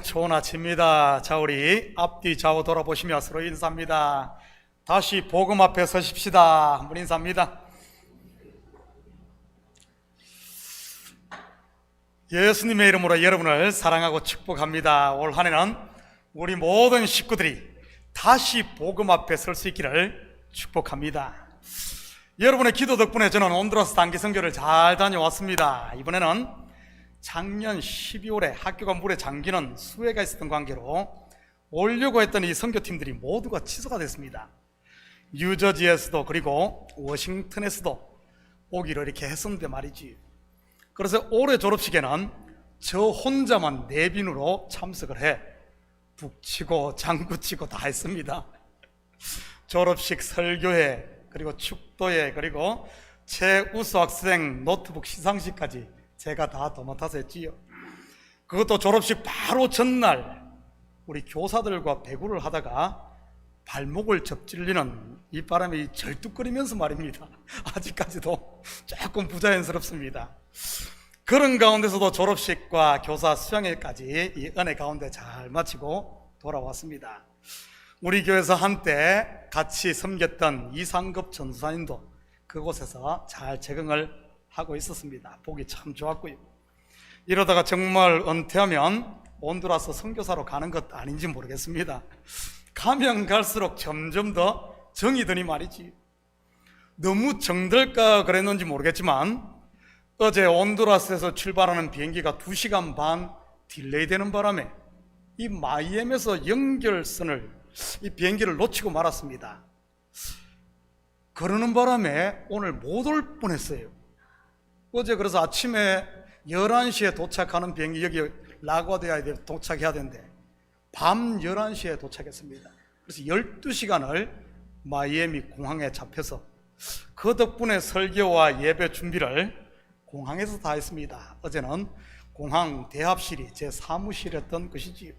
좋은 아침입니다. 자, 우리 앞뒤 좌우 돌아보시며 서로 인사합니다. 다시 복음 앞에 서십시다. 한번 인사합니다. 예수님의 이름으로 여러분을 사랑하고 축복합니다. 올 한 해는 우리 모든 식구들이 다시 복음 앞에 설 수 있기를 축복합니다. 여러분의 기도 덕분에 저는 온두라스 단기 선교를 잘 다녀왔습니다. 이번에는 작년 12월에 학교가 물에 잠기는 수해가 있었던 관계로 오려고 했던 이 선교팀들이 모두가 취소가 됐습니다. 뉴저지에서도 그리고 워싱턴에서도 오기로 이렇게 했었는데 말이지. 그래서 올해 졸업식에는 저 혼자만 내빈으로 참석을 해 북치고 장구치고 다 했습니다. 졸업식 설교회 그리고 축도회 그리고 최우수 학생 노트북 시상식까지 제가 다 도맡아서 했지요. 그것도 졸업식 바로 전날 우리 교사들과 배구를 하다가 발목을 접질리는 이 바람이 절뚝거리면서 말입니다. 아직까지도 조금 부자연스럽습니다. 그런 가운데서도 졸업식과 교사 수양회까지 이 은혜 가운데 잘 마치고 돌아왔습니다. 우리 교회에서 한때 같이 섬겼던 이상급 전도사님도 그곳에서 잘 적응을 하고 있었습니다. 보기 참 좋았고요. 이러다가 정말 은퇴하면 온두라스 선교사로 가는 것 아닌지 모르겠습니다. 가면 갈수록 점점 더 정이 드니 말이지. 너무 정들까 그랬는지 모르겠지만 어제 온두라스에서 출발하는 비행기가 2시간 반 딜레이 되는 바람에 이 마이애미에서 연결선을 이 비행기를 놓치고 말았습니다. 그러는 바람에 오늘 못 올 뻔했어요. 어제 그래서 아침에 11시에 도착하는 비행기 여기 라과디아에 도착해야 되는데 밤 11시에 도착했습니다. 그래서 12시간을 마이애미 공항에 잡혀서 그 덕분에 설교와 예배 준비를 공항에서 다 했습니다. 어제는 공항 대합실이 제 사무실이었던 것이지요.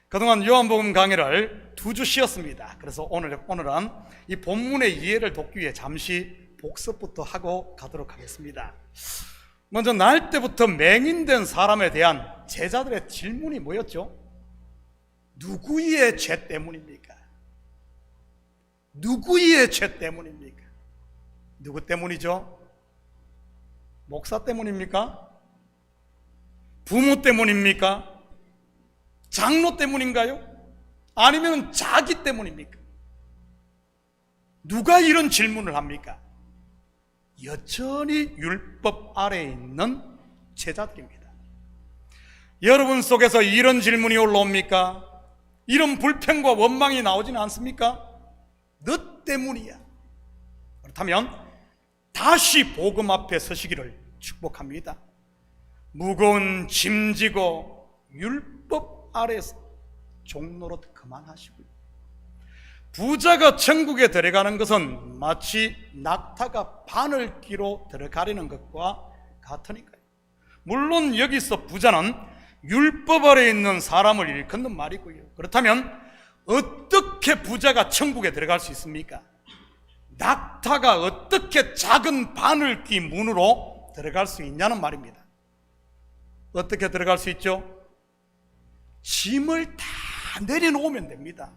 그동안 요한복음 강의를 2주 쉬었습니다. 그래서 오늘은 이 본문의 이해를 돕기 위해 잠시 복습부터 하고 가도록 하겠습니다. 먼저 날 때부터 맹인된 사람에 대한 제자들의 질문이 뭐였죠? 누구의 죄 때문입니까? 누구의 죄 때문입니까? 누구 때문이죠? 목사 때문입니까? 부모 때문입니까? 장로 때문인가요? 아니면 자기 때문입니까? 누가 이런 질문을 합니까? 여전히 율법 아래에 있는 제자들입니다. 여러분 속에서 이런 질문이 올라옵니까? 이런 불평과 원망이 나오지는 않습니까? 너 때문이야. 그렇다면 다시 복음 앞에 서시기를 축복합니다. 무거운 짐지고 율법 아래에서 종노릇 그만하시고요. 부자가 천국에 들어가는 것은 마치 낙타가 바늘기로 들어가려는 것과 같으니까요. 물론 여기서 부자는 율법 아래에 있는 사람을 일컫는 말이고요. 그렇다면 어떻게 부자가 천국에 들어갈 수 있습니까? 낙타가 어떻게 작은 바늘기 문으로 들어갈 수 있냐는 말입니다. 어떻게 들어갈 수 있죠? 짐을 다 내려놓으면 됩니다.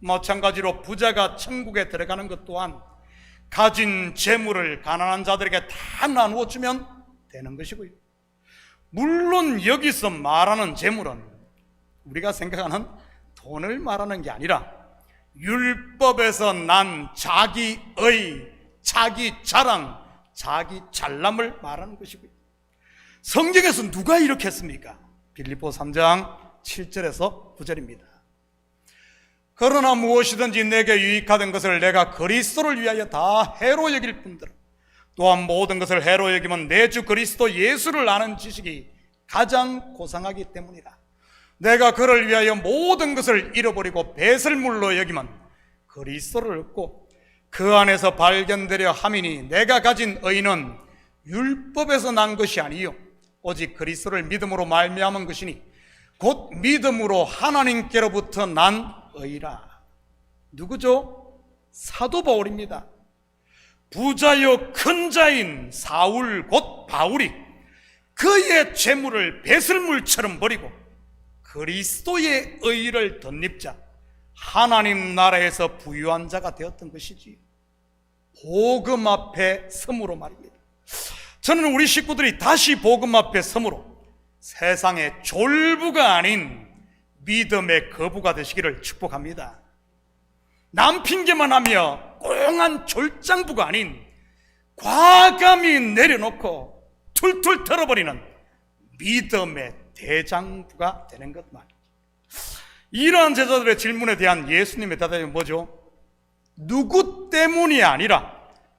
마찬가지로 부자가 천국에 들어가는 것 또한 가진 재물을 가난한 자들에게 다 나누어 주면 되는 것이고요. 물론 여기서 말하는 재물은 우리가 생각하는 돈을 말하는 게 아니라 율법에서 난 자기의, 자기 자랑, 자기 잘남을 말하는 것이고요. 성경에서 누가 이렇게 했습니까? 빌립보 3장 7절에서 9절입니다. 그러나 무엇이든지 내게 유익하던 것을 내가 그리스도를 위하여 다 해로 여길 뿐더러 또한 모든 것을 해로 여기면 내 주 그리스도 예수를 아는 지식이 가장 고상하기 때문이다. 내가 그를 위하여 모든 것을 잃어버리고 배설물로 여기면 그리스도를 얻고 그 안에서 발견되려 함이니 내가 가진 의는 율법에서 난 것이 아니요 오직 그리스도를 믿음으로 말미암은 것이니 곧 믿음으로 하나님께로부터 난 의라. 누구죠? 사도 바울입니다. 부자요 큰 자인 사울 곧 바울이 그의 재물을 배설물처럼 버리고 그리스도의 의를 덧입자 하나님 나라에서 부유한 자가 되었던 것이지, 복음 앞에 섬으로 말입니다. 저는 우리 식구들이 다시 복음 앞에 섬으로 세상의 졸부가 아닌 믿음의 거부가 되시기를 축복합니다. 남 핑계만 하며 꽁한 졸장부가 아닌 과감히 내려놓고 툴툴 털어버리는 믿음의 대장부가 되는 것 말이죠. 이러한 제자들의 질문에 대한 예수님의 대답이 뭐죠? 누구 때문이 아니라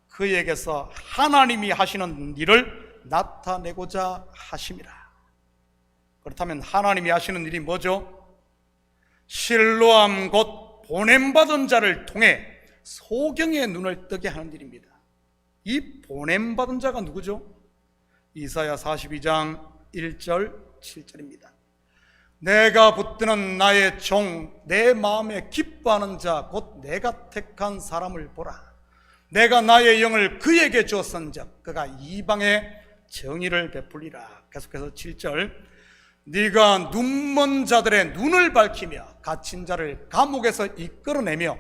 그에게서 하나님이 하시는 일을 나타내고자 하심이라. 그렇다면 하나님이 하시는 일이 뭐죠? 실로암 곧 보냄받은 자를 통해 소경의 눈을 뜨게 하는 일입니다. 이 보냄받은 자가 누구죠? 이사야 42장 1절 7절입니다. 내가 붙드는 나의 종, 내 마음에 기뻐하는 자, 곧 내가 택한 사람을 보라. 내가 나의 영을 그에게 주었은즉 그가 이방에 정의를 베풀리라. 계속해서 7절, 네가 눈먼 자들의 눈을 밝히며 갇힌 자를 감옥에서 이끌어내며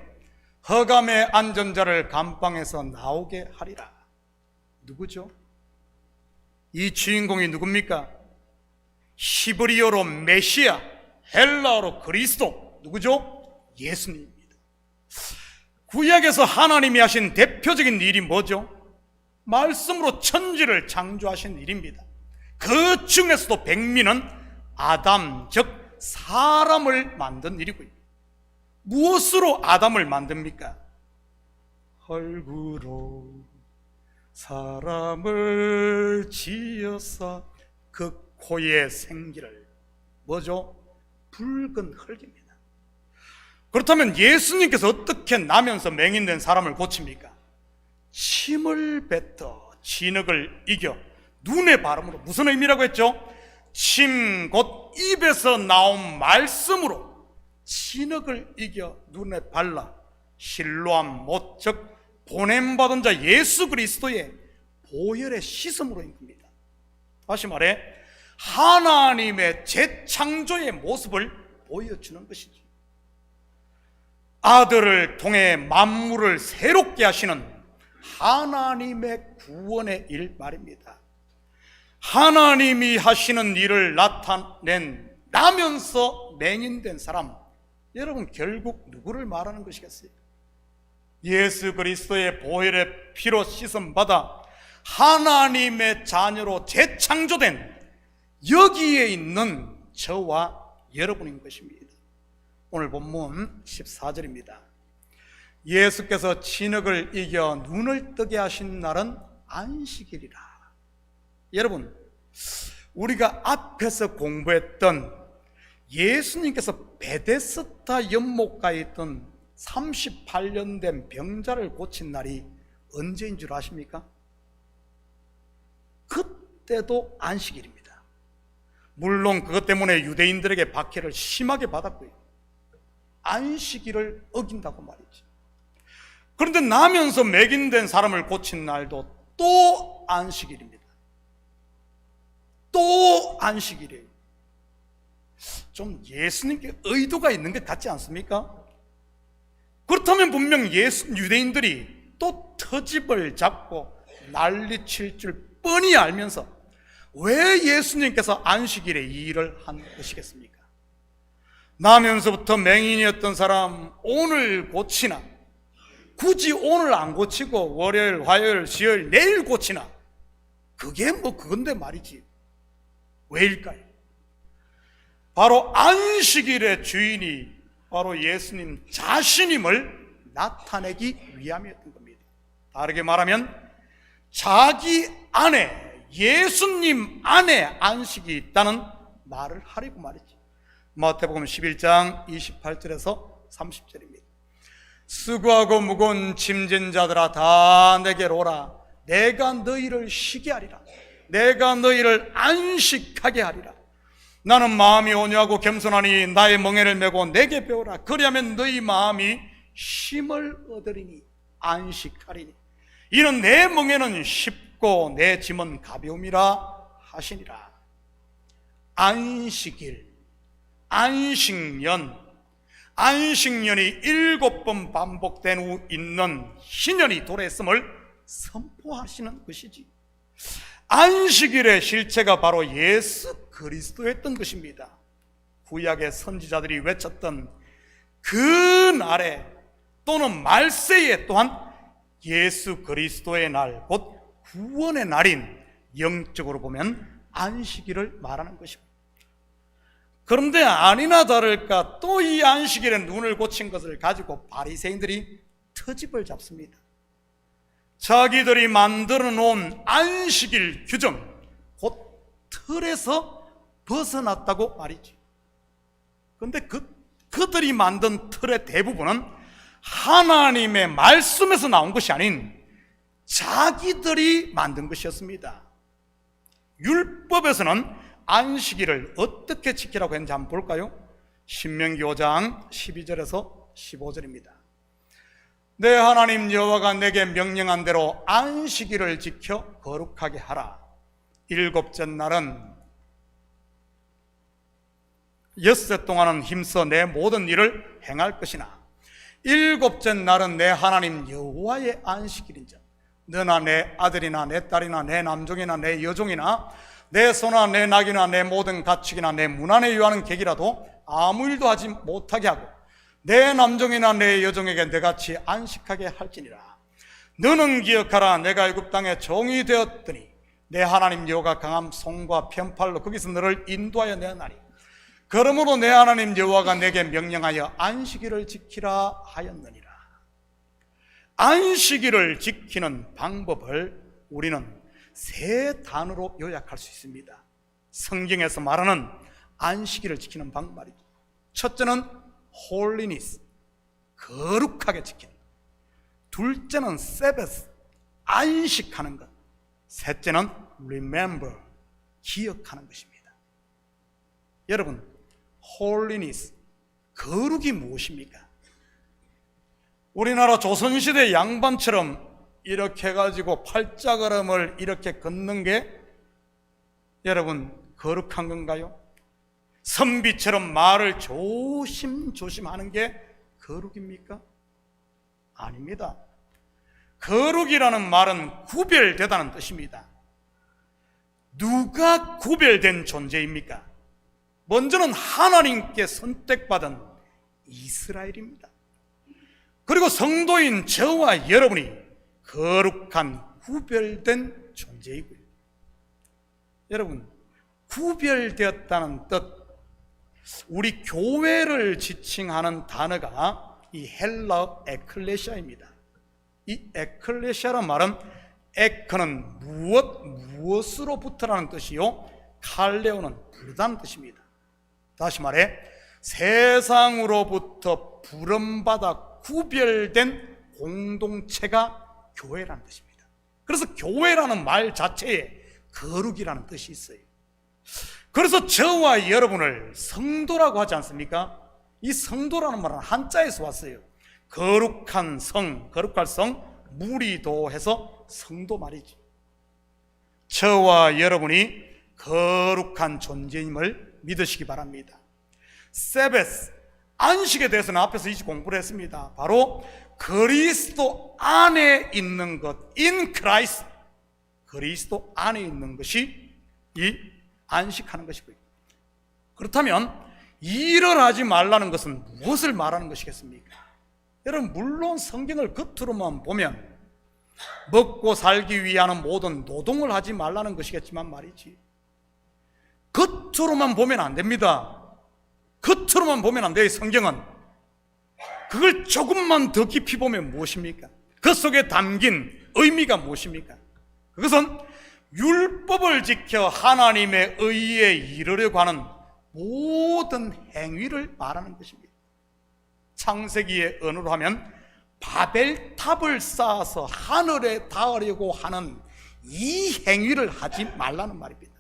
허감에 앉은 자를 감방에서 나오게 하리라. 누구죠? 이 주인공이 누굽니까? 히브리어로 메시아, 헬라어로 그리스도, 누구죠? 예수님입니다. 구약에서 하나님이 하신 대표적인 일이 뭐죠? 말씀으로 천지를 창조하신 일입니다. 그 중에서도 백미는 아담, 즉 사람을 만든 일이고요. 무엇으로 아담을 만듭니까? 흙으로 사람을 지어서 그 코의 생기를, 뭐죠? 붉은 흙입니다. 그렇다면 예수님께서 어떻게 나면서 맹인된 사람을 고칩니까? 침을 뱉어 진흙을 이겨 눈의 발음으로. 무슨 의미라고 했죠? 침 곧 입에서 나온 말씀으로 진흙을 이겨 눈에 발라 실로암 못, 즉 보냄받은 자 예수 그리스도의 보혈의 씻음으로인 겁니다. 다시 말해 하나님의 재창조의 모습을 보여주는 것이죠. 아들을 통해 만물을 새롭게 하시는 하나님의 구원의 일 말입니다. 하나님이 하시는 일을 나타내면서 맹인된 사람, 여러분 결국 누구를 말하는 것이겠어요? 예수 그리스도의 보혈의 피로 씻음 받아 하나님의 자녀로 재창조된 여기에 있는 저와 여러분인 것입니다. 오늘 본문 14절입니다. 예수께서 진흙을 이겨 눈을 뜨게 하신 날은 안식일이라. 여러분, 우리가 앞에서 공부했던 예수님께서 베데스다 연못가에 있던 38년 된 병자를 고친 날이 언제인 줄 아십니까? 그때도 안식일입니다. 물론 그것 때문에 유대인들에게 박해를 심하게 받았고요, 안식일을 어긴다고 말이지. 그런데 나면서 맹인된 사람을 고친 날도 또 안식일입니다. 또 안식일이에요. 좀 예수님께 의도가 있는 것 같지 않습니까? 그렇다면 분명 유대인들이 또 터집을 잡고 난리칠 줄 뻔히 알면서 왜 예수님께서 안식일에 이 일을 한 것이겠습니까? 나면서부터 맹인이었던 사람 오늘 고치나, 굳이 오늘 안 고치고 월요일, 화요일, 수요일, 내일 고치나, 그게 뭐 그건데 말이지. 왜일까요? 바로 안식일의 주인이 바로 예수님 자신임을 나타내기 위함이었던 겁니다. 다르게 말하면 자기 안에, 예수님 안에 안식이 있다는 말을 하려고 말이지. 마태복음 11장 28절에서 30절입니다. 수고하고 무거운 짐진 자들아 다 내게로 오라. 내가 너희를 쉬게 하리라. 내가 너희를 안식하게 하리라. 나는 마음이 온유하고 겸손하니 나의 멍에를 메고 내게 배우라. 그리하면 너희 마음이 쉼을 얻으리니 안식하리니 이는 내 멍에는 쉽고 내 짐은 가벼움이라 하시니라. 안식일, 안식년, 안식년이 7번 반복된 후 있는 희년이 도래했음을 선포하시는 것이지. 안식일의 실체가 바로 예수 그리스도였던 것입니다. 구약의 선지자들이 외쳤던 그 날에 또는 말세에 또한 예수 그리스도의 날, 곧 구원의 날인 영적으로 보면 안식일을 말하는 것입니다. 그런데 아니나 다를까 또 이 안식일에 눈을 고친 것을 가지고 바리새인들이 트집을 잡습니다. 자기들이 만들어 놓은 안식일 규정, 곧 틀에서 벗어났다고 말이지. 그런데 그들이 만든 틀의 대부분은 하나님의 말씀에서 나온 것이 아닌 자기들이 만든 것이었습니다. 율법에서는 안식일을 어떻게 지키라고 했는지 한번 볼까요? 신명기 5장 12절에서 15절입니다. 내 하나님 여호와가 내게 명령한 대로 안식일을 지켜 거룩하게 하라. 일곱째 날은 엿새 동안은 힘써 내 모든 일을 행할 것이나 일곱째 날은 내 하나님 여호와의 안식일인자. 너나 내 아들이나 내 딸이나 내 남종이나 내 여종이나 내 소나 내 낙이나 내 모든 가축이나 내 문 안에 유하는 객이라도 아무 일도 하지 못하게 하고 내 남종이나 내 여종에게 너같이 안식하게 할지니라. 너는 기억하라. 내가 애굽 땅에 종이 되었더니 내 하나님 여호와가 강한 손과 편팔로 거기서 너를 인도하여 내었나니 그러므로 내 하나님 여호와가 내게 명령하여 안식일을 지키라 하였느니라. 안식일을 지키는 방법을 우리는 세 단어로 요약할 수 있습니다. 성경에서 말하는 안식일을 지키는 방법 말이죠. 첫째는 holiness, 거룩하게 지키는 것. 둘째는 sabbath, 안식하는 것. 셋째는 remember, 기억하는 것입니다. 여러분, holiness, 거룩이 무엇입니까? 우리나라 조선시대 양반처럼 이렇게 해가지고 팔자걸음을 이렇게 걷는 게 여러분 거룩한 건가요? 선비처럼 말을 조심조심 하는 게 거룩입니까? 아닙니다. 거룩이라는 말은 구별되다는 뜻입니다. 누가 구별된 존재입니까? 먼저는 하나님께 선택받은 이스라엘입니다. 그리고 성도인 저와 여러분이 거룩한 구별된 존재이고요. 여러분, 구별되었다는 뜻, 우리 교회를 지칭하는 단어가 이 헬라어 에클레시아입니다. 이 에클레시아란 말은 에크는 무엇으로부터라는 뜻이요, 칼레오는 부르다는 뜻입니다. 다시 말해 세상으로부터 부름받아 구별된 공동체가 교회라는 뜻입니다. 그래서 교회라는 말 자체에 거룩이라는 뜻이 있어요. 그래서 저와 여러분을 성도라고 하지 않습니까? 이 성도라는 말은 한자에서 왔어요. 거룩한 성, 거룩할 성, 무리도해서 성도 말이지. 저와 여러분이 거룩한 존재임을 믿으시기 바랍니다. 세베스, 안식에 대해서는 앞에서 이제 공부를 했습니다. 바로 그리스도 안에 있는 것, in Christ, 그리스도 안에 있는 것이 이 안식하는 것이고요. 그렇다면 일을 하지 말라는 것은 무엇을 말하는 것이겠습니까? 여러분, 물론 성경을 겉으로만 보면 먹고 살기 위한 모든 노동을 하지 말라는 것이겠지만 말이지, 겉으로만 보면 안 됩니다. 겉으로만 보면 안 돼요. 성경은 그걸 조금만 더 깊이 보면 무엇입니까? 그 속에 담긴 의미가 무엇입니까? 그것은 율법을 지켜 하나님의 의에 이르려고 하는 모든 행위를 말하는 것입니다. 창세기의 언어로 하면 바벨탑을 쌓아서 하늘에 닿으려고 하는 이 행위를 하지 말라는 말입니다.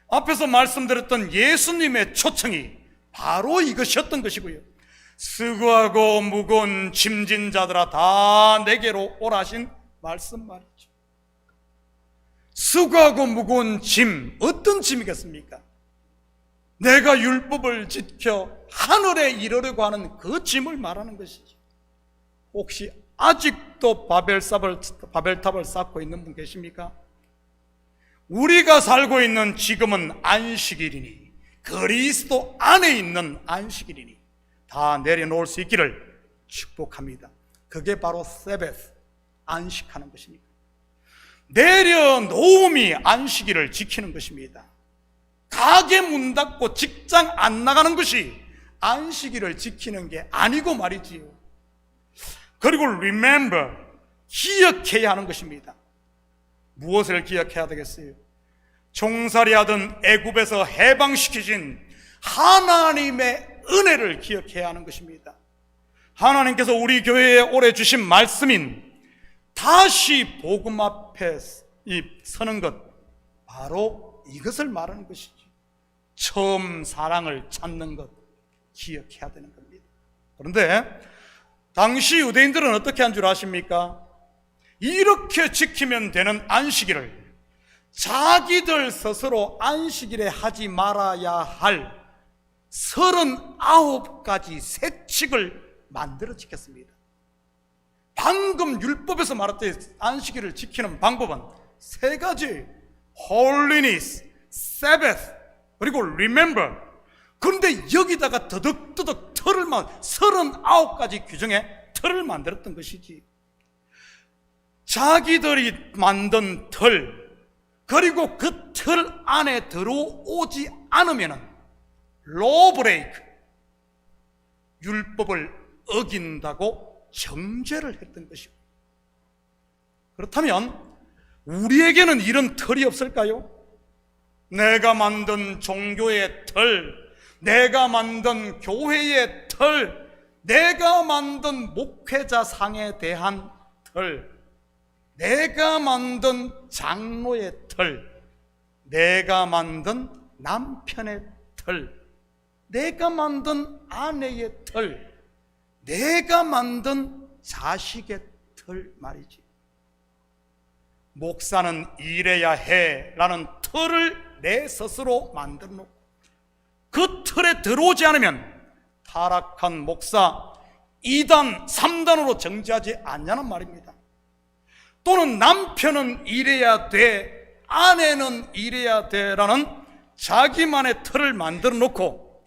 앞에서 말씀드렸던 예수님의 초청이 바로 이것이었던 것이고요. 수고하고 무거운 짐진 자들아 다 내게로 오라 하신 말씀 말이죠. 수고하고 무거운 짐, 어떤 짐이겠습니까? 내가 율법을 지켜 하늘에 이르려고 하는 그 짐을 말하는 것이지. 혹시 아직도 바벨탑을 쌓고 있는 분 계십니까? 우리가 살고 있는 지금은 안식일이니, 그리스도 안에 있는 안식일이니 다 내려놓을 수 있기를 축복합니다. 그게 바로 세베스, 안식하는 것이니까. 내려놓음이 안식일을 지키는 것입니다. 가게 문 닫고 직장 안 나가는 것이 안식일을 지키는 게 아니고 말이지요. 그리고 remember, 기억해야 하는 것입니다. 무엇을 기억해야 되겠어요? 종살이하던 애굽에서 해방시키신 하나님의 은혜를 기억해야 하는 것입니다. 하나님께서 우리 교회에 올해 주신 말씀인 다시 복음 앞에 서는 것, 바로 이것을 말하는 것이지. 처음 사랑을 찾는 것 기억해야 되는 겁니다. 그런데 당시 유대인들은 어떻게 한 줄 아십니까? 이렇게 지키면 되는 안식일을 자기들 스스로 안식일에 하지 말아야 할 39가지 세칙을 만들어 지켰습니다. 방금 율법에서 말했듯이 안식일을 지키는 방법은 3가지: holiness, sabbath, 그리고 remember. 그런데 여기다가 더덕더덕 39가지 규정의 틀을 만들었던 것이지. 자기들이 만든 틀, 그리고 그 틀 안에 들어오지 않으면 law break, 율법을 어긴다고 정죄를 했던 것이고. 그렇다면 우리에게는 이런 틀이 없을까요? 내가 만든 종교의 틀, 내가 만든 교회의 틀, 내가 만든 목회자상에 대한 틀, 내가 만든 장로의 틀, 내가 만든 남편의 틀, 내가 만든 아내의 틀, 내가 만든 자식의 틀 말이지. 목사는 이래야 해라는 틀을 내 스스로 만들어 놓고 그 틀에 들어오지 않으면 타락한 목사 2단, 3단으로 정지하지 않냐는 말입니다. 또는 남편은 이래야 돼, 아내는 이래야 돼라는 자기만의 틀을 만들어 놓고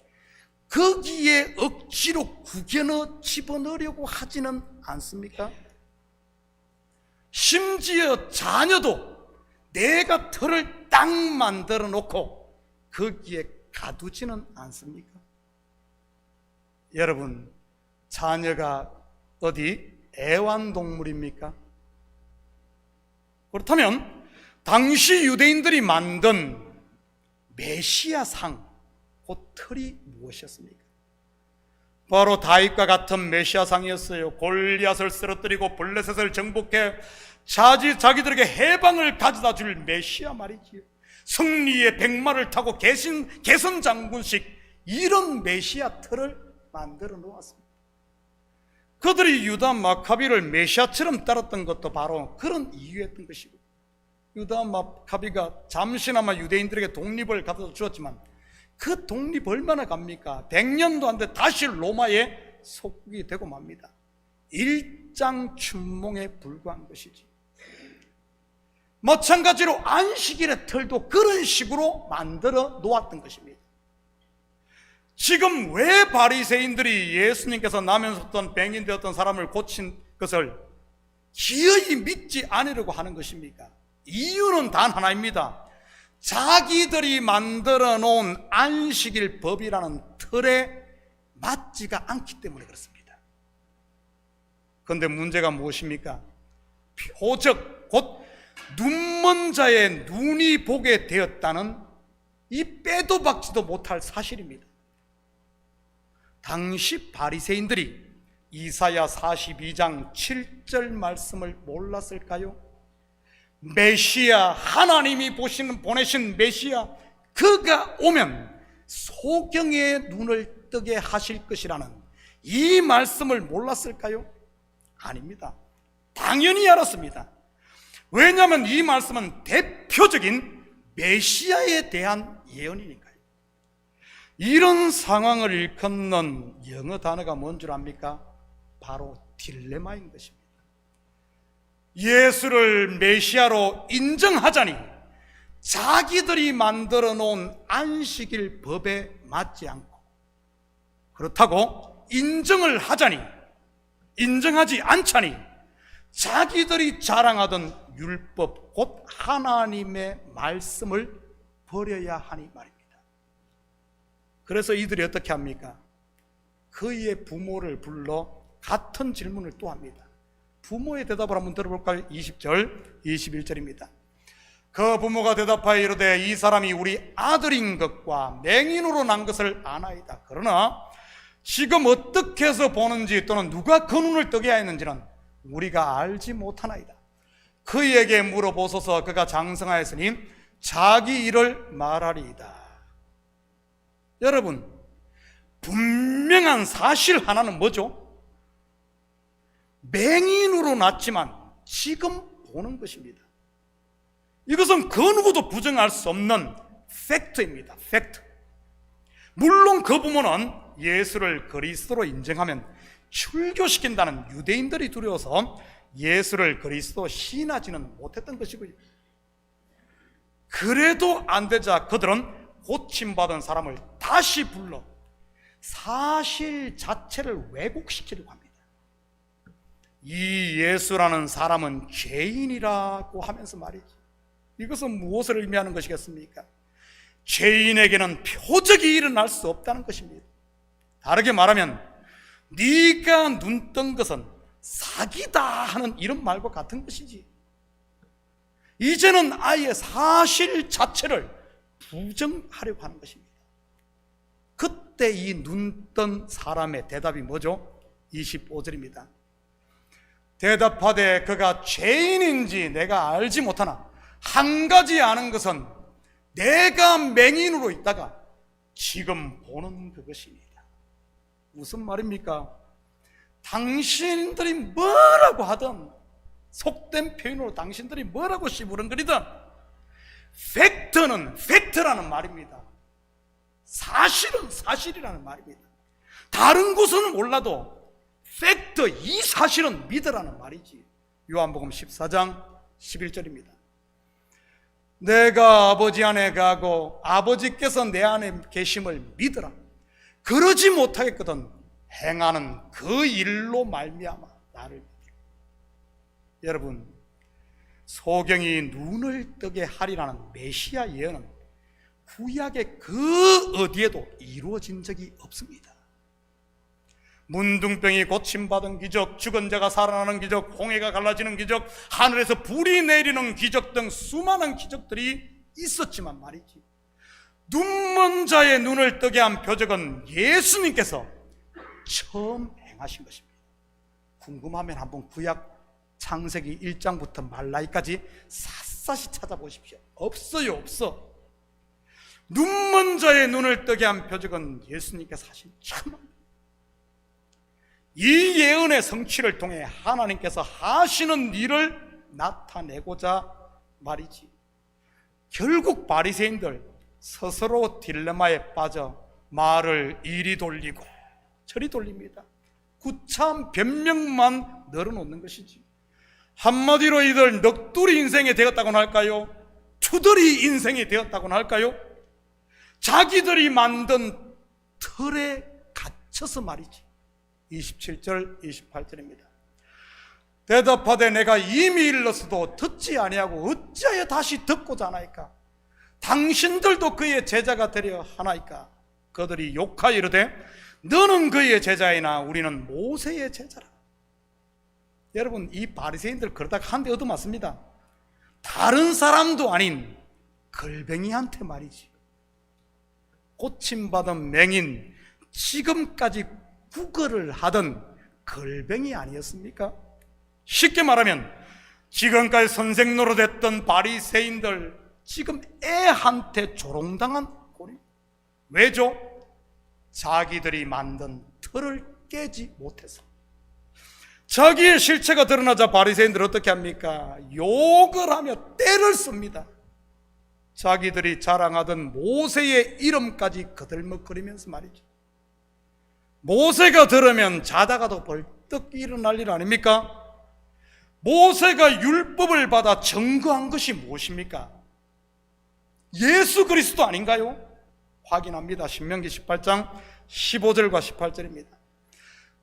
거기에 억지로 구겨넣어 집어넣으려고 하지는 않습니까? 심지어 자녀도 내가 틀을 딱 만들어 놓고 거기에 가두지는 않습니까? 여러분, 자녀가 어디 애완동물입니까? 그렇다면 당시 유대인들이 만든 메시아상, 그 틀이 무엇이었습니까? 바로 다윗과 같은 메시아상이었어요. 골리앗을 쓰러뜨리고 블레셋을 정복해 자기들에게 해방을 가져다 줄 메시아 말이지요. 승리의 백마를 타고 개선 장군식, 이런 메시아 틀을 만들어 놓았습니다. 그들이 유다 마카비를 메시아처럼 따랐던 것도 바로 그런 이유였던 것이고, 유다 마카비가 잠시나마 유대인들에게 독립을 가져다 주었지만 그 독립 얼마나 갑니까? 100년도 안 돼 다시 로마의 속국이 되고 맙니다. 일장춘몽에 불과한 것이지. 마찬가지로 안식일의 틀도 그런 식으로 만들어 놓았던 것입니다. 지금 왜 바리새인들이 예수님께서 나면 섰던 뱅인 되었던 사람을 고친 것을 기어이 믿지 않으려고 하는 것입니까? 이유는 단 하나입니다. 자기들이 만들어 놓은 안식일 법이라는 틀에 맞지가 않기 때문에 그렇습니다. 그런데 문제가 무엇입니까? 표적, 곧 눈먼 자의 눈이 보게 되었다는 이 빼도 박지도 못할 사실입니다. 당시 바리새인들이 이사야 42장 7절 말씀을 몰랐을까요? 메시아, 하나님이 보내신 메시아, 그가 오면 소경의 눈을 뜨게 하실 것이라는 이 말씀을 몰랐을까요? 아닙니다. 당연히 알았습니다. 왜냐하면 이 말씀은 대표적인 메시아에 대한 예언이니까요. 이런 상황을 일컫는 영어 단어가 뭔 줄 압니까? 바로 딜레마인 것입니다. 예수를 메시아로 인정하자니 자기들이 만들어 놓은 안식일 법에 맞지 않고, 그렇다고 인정을 하자니, 인정하지 않자니 자기들이 자랑하던 율법 곧 하나님의 말씀을 버려야 하니 말입니다. 그래서 이들이 어떻게 합니까? 그의 부모를 불러 같은 질문을 또 합니다. 부모의 대답을 한번 들어볼까요? 20절, 21절입니다. 그 부모가 대답하여 이르되 이 사람이 우리 아들인 것과 맹인으로 난 것을 아나이다. 그러나 지금 어떻게 해서 보는지 또는 누가 그 눈을 뜨게 하였는지는 우리가 알지 못하나이다. 그에게 물어보소서. 그가 장성하였으니 자기 일을 말하리이다. 여러분, 분명한 사실 하나는 뭐죠? 맹인으로 났지만 지금 보는 것입니다. 이것은 그 누구도 부정할 수 없는 팩트입니다. 팩트. 물론 그 부모는 예수를 그리스도로 인정하면 출교시킨다는 유대인들이 두려워서 예수를 그리스도 시인하지는 못했던 것이고요. 그래도 안 되자 그들은 고침받은 사람을 다시 불러 사실 자체를 왜곡시키려고 합니다. 이 예수라는 사람은 죄인이라고 하면서 말이지. 이것은 무엇을 의미하는 것이겠습니까? 죄인에게는 표적이 일어날 수 없다는 것입니다. 다르게 말하면 네가 눈 뜬 것은 사기다 하는 이런 말과 같은 것이지. 이제는 아예 사실 자체를 부정하려고 하는 것입니다. 그때 이 눈 뜬 사람의 대답이 뭐죠? 25절입니다. 대답하되 그가 죄인인지 내가 알지 못하나 한 가지 아는 것은 내가 맹인으로 있다가 지금 보는 그것입니다. 무슨 말입니까? 당신들이 뭐라고 하든, 속된 표현으로 당신들이 뭐라고 씨부렁거리든 팩트는 팩트라는 말입니다. 사실은 사실이라는 말입니다. 다른 곳은 몰라도 팩트, 이 사실은 믿으라는 말이지. 요한복음 14장 11절입니다. 내가 아버지 안에 가고 아버지께서 내 안에 계심을 믿으라. 그러지 못하겠거든 행하는 그 일로 말미암아 나를 믿으라. 여러분, 소경이 눈을 뜨게 하리라는 메시아 예언은 구약의 그 어디에도 이루어진 적이 없습니다. 문둥병이 고침받은 기적, 죽은 자가 살아나는 기적, 홍해가 갈라지는 기적, 하늘에서 불이 내리는 기적 등 수많은 기적들이 있었지만 말이지, 눈먼 자의 눈을 뜨게 한 표적은 예수님께서 처음 행하신 것입니다. 궁금하면 한번 구약 창세기 1장부터 말라기까지 샅샅이 찾아보십시오. 없어요, 없어. 눈먼 자의 눈을 뜨게 한 표적은 예수님께서 하신 참. 이 예언의 성취를 통해 하나님께서 하시는 일을 나타내고자 말이지. 결국 바리새인들 스스로 딜레마에 빠져 말을 이리 돌리고 저리 돌립니다. 구차한 변명만 늘어놓는 것이지. 한마디로 이들 넋두리 인생이 되었다고나 할까요? 투덜이 인생이 되었다고나 할까요? 자기들이 만든 틀에 갇혀서 말이지. 27절 28절입니다. 대답하되 내가 이미 일렀어도 듣지 아니하고 어찌하여 다시 듣고자 하나이까? 당신들도 그의 제자가 되려 하나이까? 그들이 욕하여 이르되 너는 그의 제자이나 우리는 모세의 제자라. 여러분, 이 바리새인들 그러다가 한 대 얻어맞습니다. 다른 사람도 아닌 걸뱅이한테 말이지. 고침받은 맹인, 지금까지 구걸을 하던 걸뱅이 아니었습니까? 쉽게 말하면 지금까지 선생 노릇했던 바리새인들, 지금 애한테 조롱당한 꼴이. 왜죠? 자기들이 만든 틀을 깨지 못해서. 자기의 실체가 드러나자 바리새인들 어떻게 합니까? 욕을 하며 떼를 씁니다. 자기들이 자랑하던 모세의 이름까지 거들먹거리면서 말이죠. 모세가 들으면 자다가도 벌떡 일어날 일 아닙니까? 모세가 율법을 받아 증거한 것이 무엇입니까? 예수 그리스도 아닌가요? 확인합니다. 신명기 18장 15절과 18절입니다.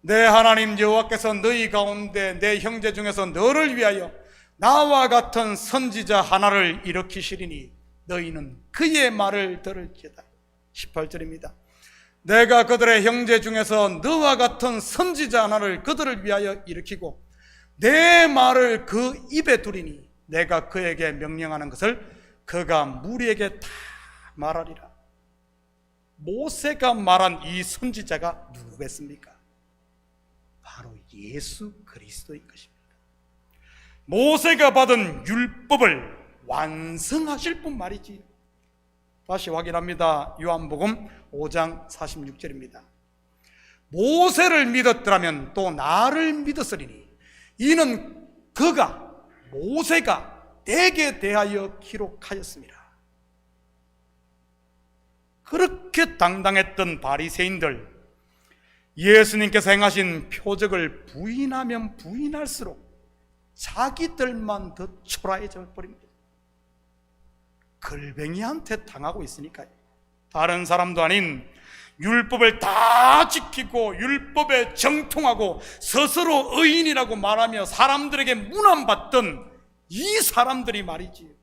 내 하나님 여호와께서 너희 가운데 내 형제 중에서 너를 위하여 나와 같은 선지자 하나를 일으키시리니 너희는 그의 말을 들을지어다. 18절입니다. 내가 그들의 형제 중에서 너와 같은 선지자 하나를 그들을 위하여 일으키고 내 말을 그 입에 두리니 내가 그에게 명령하는 것을 그가 무리에게 다 말하리라. 모세가 말한 이 선지자가 누구겠습니까? 바로 예수 그리스도인 것입니다. 모세가 받은 율법을 완성하실 분 말이지. 다시 확인합니다. 요한복음 5장 46절입니다. 모세를 믿었더라면 또 나를 믿었으리니 이는 그가 모세가 내게 대하여 기록하였습니다. 그렇게 당당했던 바리새인들, 예수님께서 행하신 표적을 부인하면 부인할수록 자기들만 더 초라해져 버립니다. 걸뱅이한테 당하고 있으니까요. 다른 사람도 아닌 율법을 다 지키고 율법에 정통하고 스스로 의인이라고 말하며 사람들에게 문안받던 이 사람들이 말이지.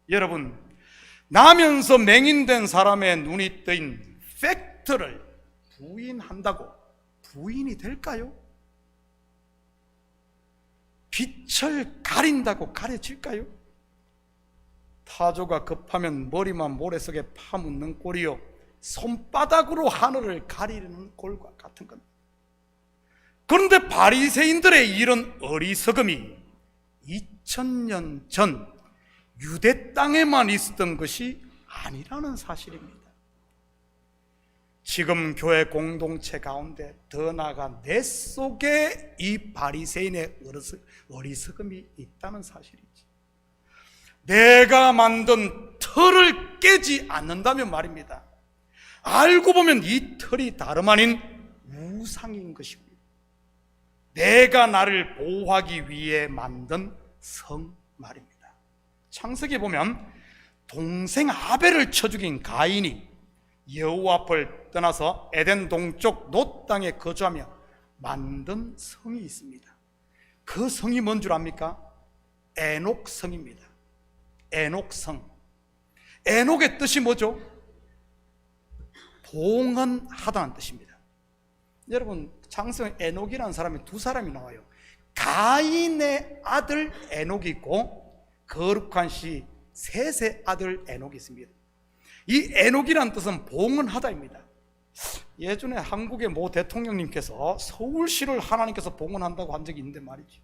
여러분, 나면서 맹인된 사람의 눈이 뜨인 팩트를 부인한다고 부인이 될까요? 빛을 가린다고 가려질까요? 타조가 급하면 머리만 모래 속에 파묻는 꼴이요 손바닥으로 하늘을 가리는 꼴과 같은 겁니다. 그런데 바리새인들의 이런 어리석음이 2000년 전 유대 땅에만 있었던 것이 아니라는 사실입니다. 지금 교회 공동체 가운데 더 나아가 내 속에 이 바리새인의 어리석음이 있다는 사실이지. 내가 만든 틀을 깨지 않는다면 말입니다. 알고 보면 이 틀이 다름 아닌 우상인 것입니다. 내가 나를 보호하기 위해 만든 성 말입니다. 창세기 보면 동생 아벨을 쳐 죽인 가인이 여호와 앞을 떠나서 에덴 동쪽 놋 땅에 거주하며 만든 성이 있습니다. 그 성이 뭔 줄 압니까? 에녹성입니다. 에녹성. 에녹의 뜻이 뭐죠? 봉헌하다는 뜻입니다. 여러분, 창세기 에녹이라는 사람이 두 사람이 나와요. 가인의 아들 에녹이 있고 거룩한 시 셋의 아들 에녹이 있습니다. 이 에녹이라는 뜻은 봉헌하다입니다. 예전에 한국의 모 대통령님께서 서울시를 하나님께서 봉헌한다고 한 적이 있는데 말이지.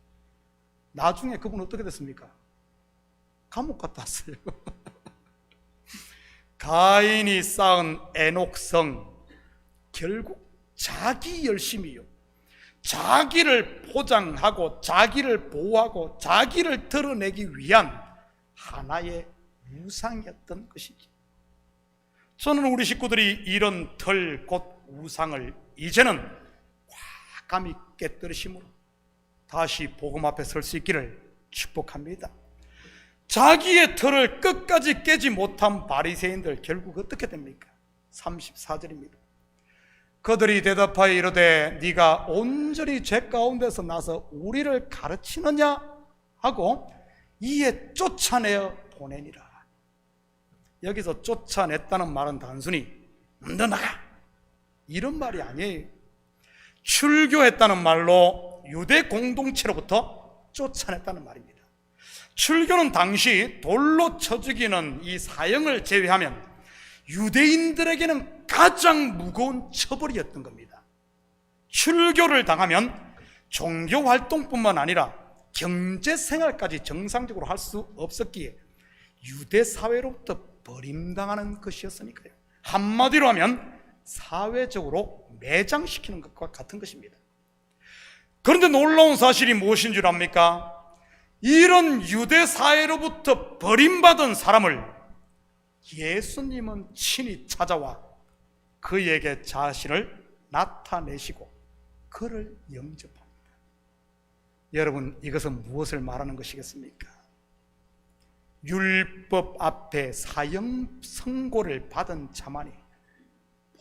나중에 그분 어떻게 됐습니까? 감옥 갔다 왔어요. 가인이 쌓은 에녹성, 결국 자기 열심이요, 자기를 포장하고 자기를 보호하고 자기를 드러내기 위한 하나의 우상이었던 것이지. 저는 우리 식구들이 이런 털, 곧 우상을 이제는 과감히 깨뜨리심으로 다시 복음 앞에 설 수 있기를 축복합니다. 자기의 털을 끝까지 깨지 못한 바리새인들 결국 어떻게 됩니까? 34절입니다. 그들이 대답하여 이르되 네가 온전히 죄 가운데서 나서 우리를 가르치느냐 하고 이에 쫓아내어 보내니라. 여기서 쫓아냈다는 말은 단순히 너 나가 이런 말이 아니에요. 출교했다는 말로 유대 공동체로부터 쫓아냈다는 말입니다. 출교는 당시 돌로 쳐 죽이는 이 사형을 제외하면 유대인들에게는 가장 무거운 처벌이었던 겁니다. 출교를 당하면 종교활동뿐만 아니라 경제생활까지 정상적으로 할 수 없었기에 유대 사회로부터 버림당하는 것이었으니까요. 한마디로 하면 사회적으로 매장시키는 것과 같은 것입니다. 그런데 놀라운 사실이 무엇인 줄 압니까? 이런 유대 사회로부터 버림받은 사람을 예수님은 친히 찾아와 그에게 자신을 나타내시고 그를 영접합니다. 여러분, 이것은 무엇을 말하는 것이겠습니까? 율법 앞에 사형 선고를 받은 자만이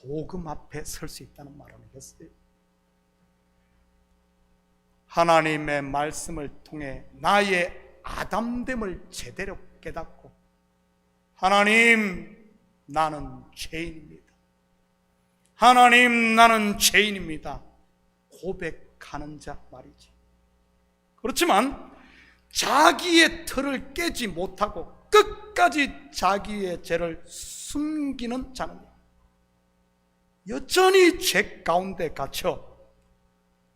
복음 앞에 설 수 있다는 말 아니겠어요? 하나님의 말씀을 통해 나의 아담됨을 제대로 깨닫고 하나님, 나는 죄인입니다. 하나님, 나는 죄인입니다. 고백하는 자 말이지. 그렇지만 자기의 틀을 깨지 못하고 끝까지 자기의 죄를 숨기는 자는 여전히 죄 가운데 갇혀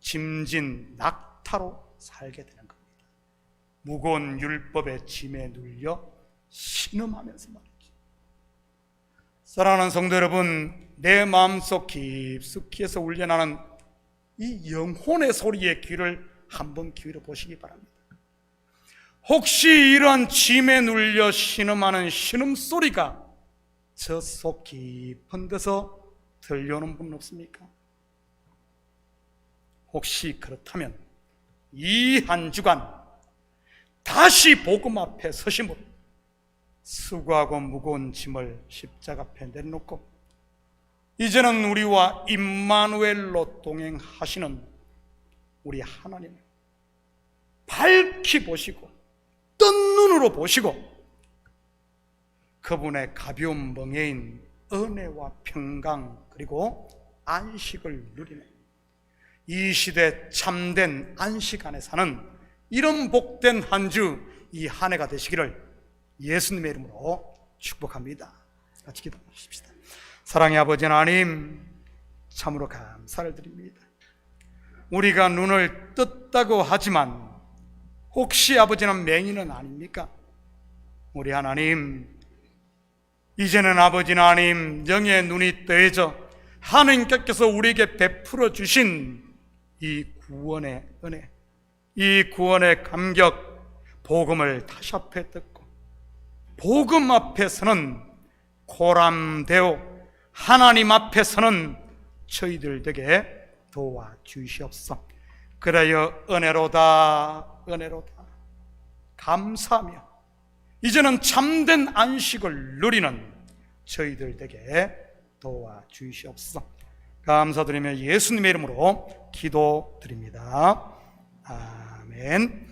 짐진 낙타로 살게 되는 겁니다. 무거운 율법의 짐에 눌려 신음하면서 말이죠. 사랑하는 성도 여러분, 내 마음속 깊숙이에서 울려나는 이 영혼의 소리에 귀를 한번 기울여 보시기 바랍니다. 혹시 이러한 짐에 눌려 신음하는 신음소리가 저 속 깊은 데서 들려오는 분 없습니까? 혹시 그렇다면 이 한 주간 다시 복음 앞에 서심으로 수고하고 무거운 짐을 십자가 앞에 내려놓고 이제는 우리와 임마누엘로 동행하시는 우리 하나님을 밝히 보시고 뜬 눈으로 보시고 그분의 가벼운 멍에인 은혜와 평강 그리고 안식을 누리는 이 시대 참된 안식 안에 사는 이런 복된 한 주, 이 한 해가 되시기를 예수님의 이름으로 축복합니다. 같이 기도하십시다. 사랑의 아버지 하나님, 참으로 감사를 드립니다. 우리가 눈을 떴다고 하지만 혹시 아버지는 맹인은 아닙니까? 우리 하나님, 이제는 아버지 하나님 영의 눈이 뜨여져 하나님께서 우리에게 베풀어 주신 이 구원의 은혜, 이 구원의 감격, 복음을 다시 앞에 듣고 복음 앞에서는 고람되어 하나님 앞에서는 저희들 되게 도와주시옵소서. 그래야 은혜로다, 은혜로다 감사하며 이제는 참된 안식을 누리는 저희들 되게 도와주시옵소서. 감사드리며 예수님의 이름으로 기도드립니다. 아멘.